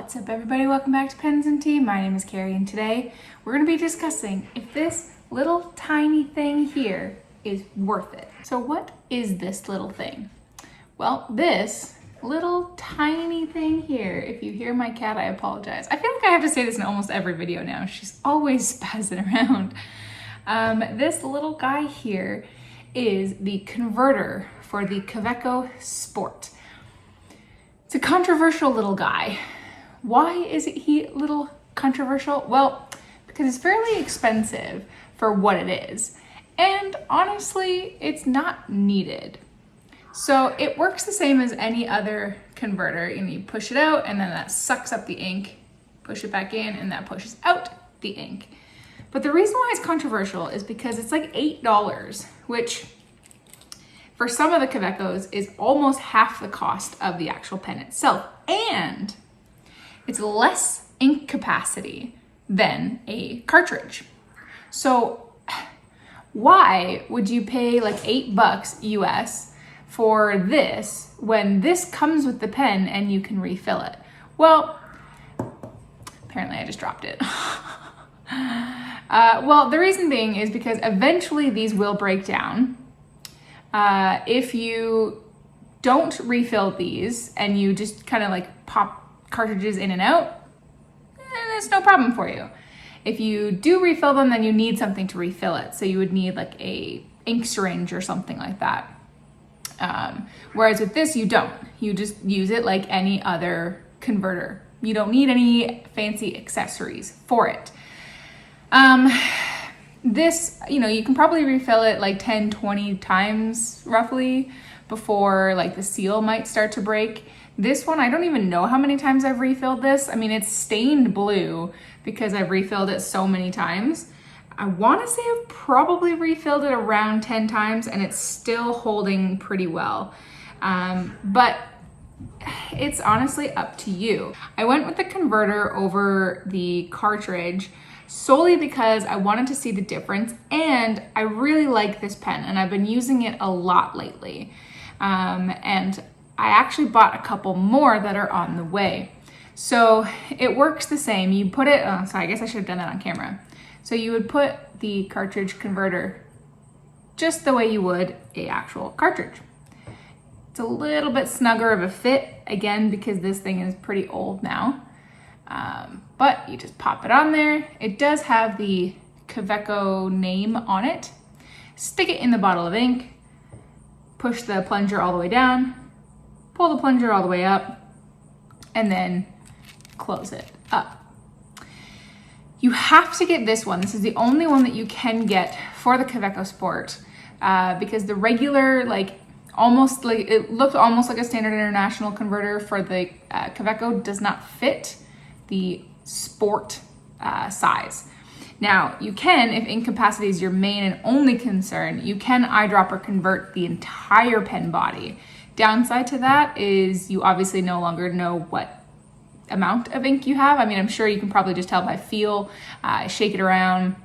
What's up, everybody? Welcome back to Pens and Tea. My name is Carrie, and today we're going to be discussing if this little tiny thing here is worth it. So what is this little thing? Well, this little tiny thing here, if you hear my cat, I apologize. I feel like I have to say this in almost every video now. She's always spazzing around. This little guy here is the converter for the Kaweco Sport. It's a controversial little guy. Why is he little controversial? Well, because it's fairly expensive for what it is. And honestly, it's not needed. So it works the same as any other converter. And you push it out and then that sucks up the ink, push it back in and that pushes out the ink. But the reason why it's controversial is because it's like $8, which for some of the Kawecos is almost half the cost of the actual pen itself. And it's less ink capacity than a cartridge. So why would you pay like $8 US for this when this comes with the pen and you can refill it? Well, apparently I just dropped it. Well, the reason being is because eventually these will break down. If you don't refill these and you just kind of like pop cartridges in and out, it's no problem for you. If you do refill them, then you need something to refill it. So you would need like a ink syringe or something like that. Whereas with this, you don't. You just use it like any other converter. You don't need any fancy accessories for it. This, you can probably refill it like 10, 20 times roughly before like the seal might start to break. This one, I don't even know how many times I've refilled this. I mean, it's stained blue because I've refilled it so many times. I want to say I've probably refilled it around 10 times and it's still holding pretty well. But it's honestly up to you. I went with the converter over the cartridge solely because I wanted to see the difference and I really like this pen and I've been using it a lot lately. And I actually bought a couple more that are on the way. So it works the same. You put it, so I guess I should have done that on camera. So you would put the cartridge converter just the way you would an actual cartridge. It's a little bit snugger of a fit, again, because this thing is pretty old now. But you just pop it on there. It does have the Kaweco name on it. Stick it in the bottle of ink, push the plunger all the way down, pull the plunger all the way up, and then close it up. You have to get this one. This is the only one that you can get for the Kaweco Sport because the regular, it looked almost like a standard international converter for the Kaweco does not fit the Sport size. Now, you can, if ink capacity is your main and only concern, you can eyedropper convert the entire pen body. Downside to that is you obviously no longer know what amount of ink you have. I mean, I'm sure you can probably just tell by feel, shake it around.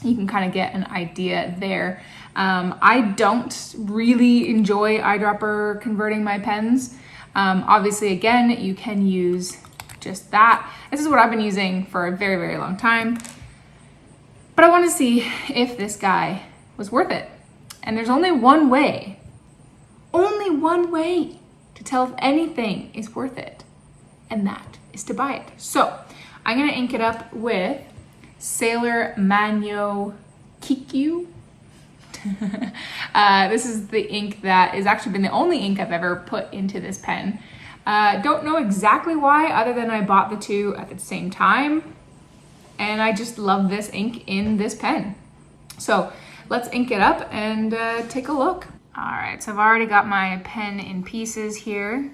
You can kind of get an idea there. I don't really enjoy eyedropper converting my pens. Obviously, again, you can use just that. This is what I've been using for a very, very long time. But I want to see if this guy was worth it. And there's only one way to tell if anything is worth it, and that is to buy it. So I'm gonna ink it up with Sailor Manyo Kikyu. This is the ink that has actually been the only ink I've ever put into this pen. Don't know exactly why, other than I bought the two at the same time, and I just love this ink in this pen. So let's ink it up and take a look. All right, so I've already got my pen in pieces here.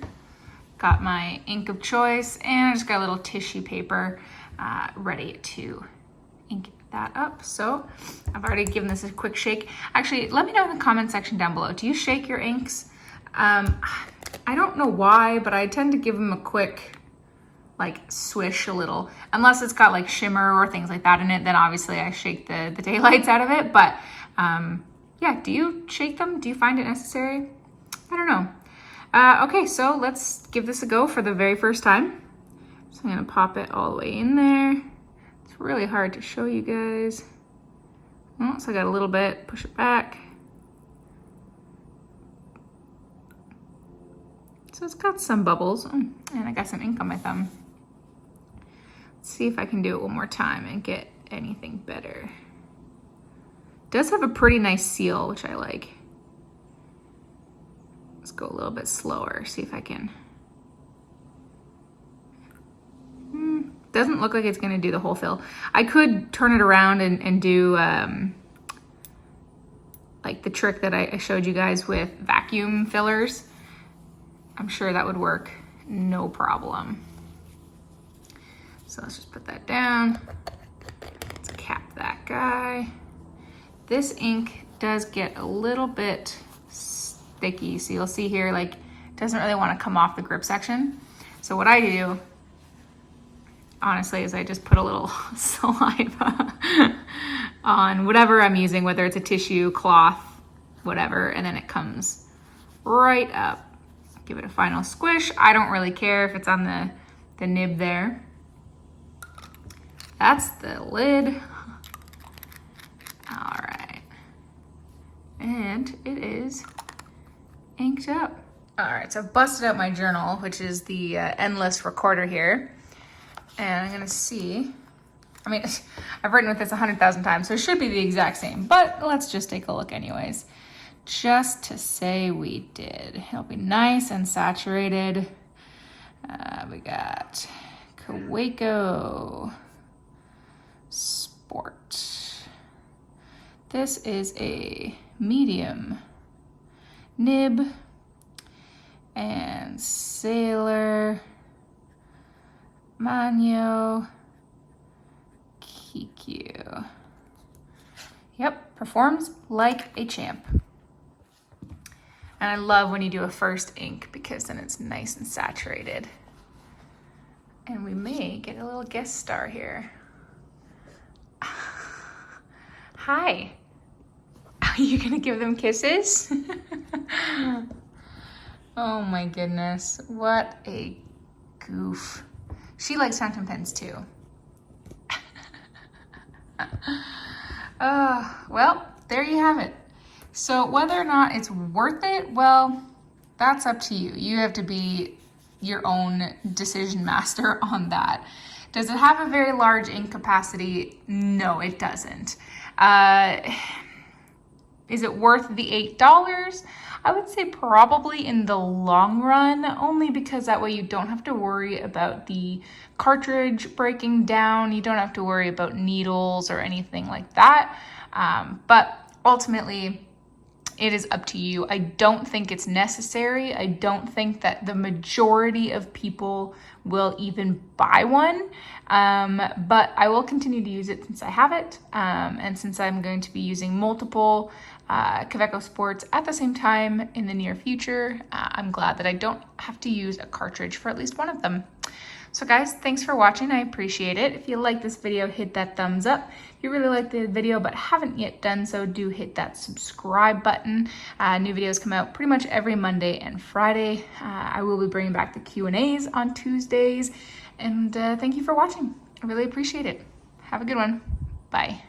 Got my ink of choice, and I just got a little tissue paper ready to ink that up. So I've already given this a quick shake. Actually, let me know in the comment section down below. Do you shake your inks? I don't know why, but I tend to give them a quick swish a little. Unless it's got like shimmer or things like that in it, then obviously I shake the daylights out of it. But yeah, do you shake them? Do you find it necessary? I don't know. Okay, so let's give this a go for the very first time. So I'm gonna pop it all the way in there. It's really hard to show you guys. Oh, so I got a little bit, push it back. So it's got some bubbles, and I got some ink on my thumb. Let's see if I can do it one more time and get anything better. It does have a pretty nice seal, which I like. Let's go a little bit slower, see if I can. Doesn't look like it's gonna do the whole fill. I could turn it around and do like the trick that I showed you guys with vacuum fillers. I'm sure that would work no problem. So let's just put that down. Let's cap that guy. This ink does get a little bit sticky. So you'll see here, like, it doesn't really want to come off the grip section. So what I do, honestly, is I just put a little saliva on whatever I'm using, whether it's a tissue, cloth, whatever, and then it comes right up. Give it a final squish. I don't really care if it's on the nib there. That's the lid. All right. And it is inked up. All right, so I've busted out my journal, which is the endless recorder here. And I'm gonna see, I mean, I've written with this 100,000 times, so it should be the exact same, but let's just take a look anyways. Just to say we did. It'll be nice and saturated. We got Kaweco Sport. This is a medium nib and Sailor Manyo Kikyu. Yep, performs like a champ. And I love when you do a first ink because then it's nice and saturated. And we may get a little guest star here. Hi. Are you gonna give them kisses? Oh my goodness, what a goof. She likes fountain pens too. Well, there you have it. So whether or not it's worth it, well, that's up to you. You have to be your own decision master on that. Does it have a very large ink capacity? No, it doesn't. Is it worth the $8? I would say probably in the long run, only because that way you don't have to worry about the cartridge breaking down. You don't have to worry about needles or anything like that. But ultimately, it is up to you. I don't think it's necessary. I don't think that the majority of people will even buy one, but I will continue to use it since I have it, and since I'm going to be using multiple Kaweco Sports at the same time in the near future, I'm glad that I don't have to use a cartridge for at least one of them. So guys, thanks for watching. I appreciate it. If you like this video, hit that thumbs up. If you really like the video but haven't yet done so, do hit that subscribe button. New videos come out pretty much every Monday and Friday. I will be bringing back the Q&As on Tuesdays. And thank you for watching. I really appreciate it. Have a good one. Bye.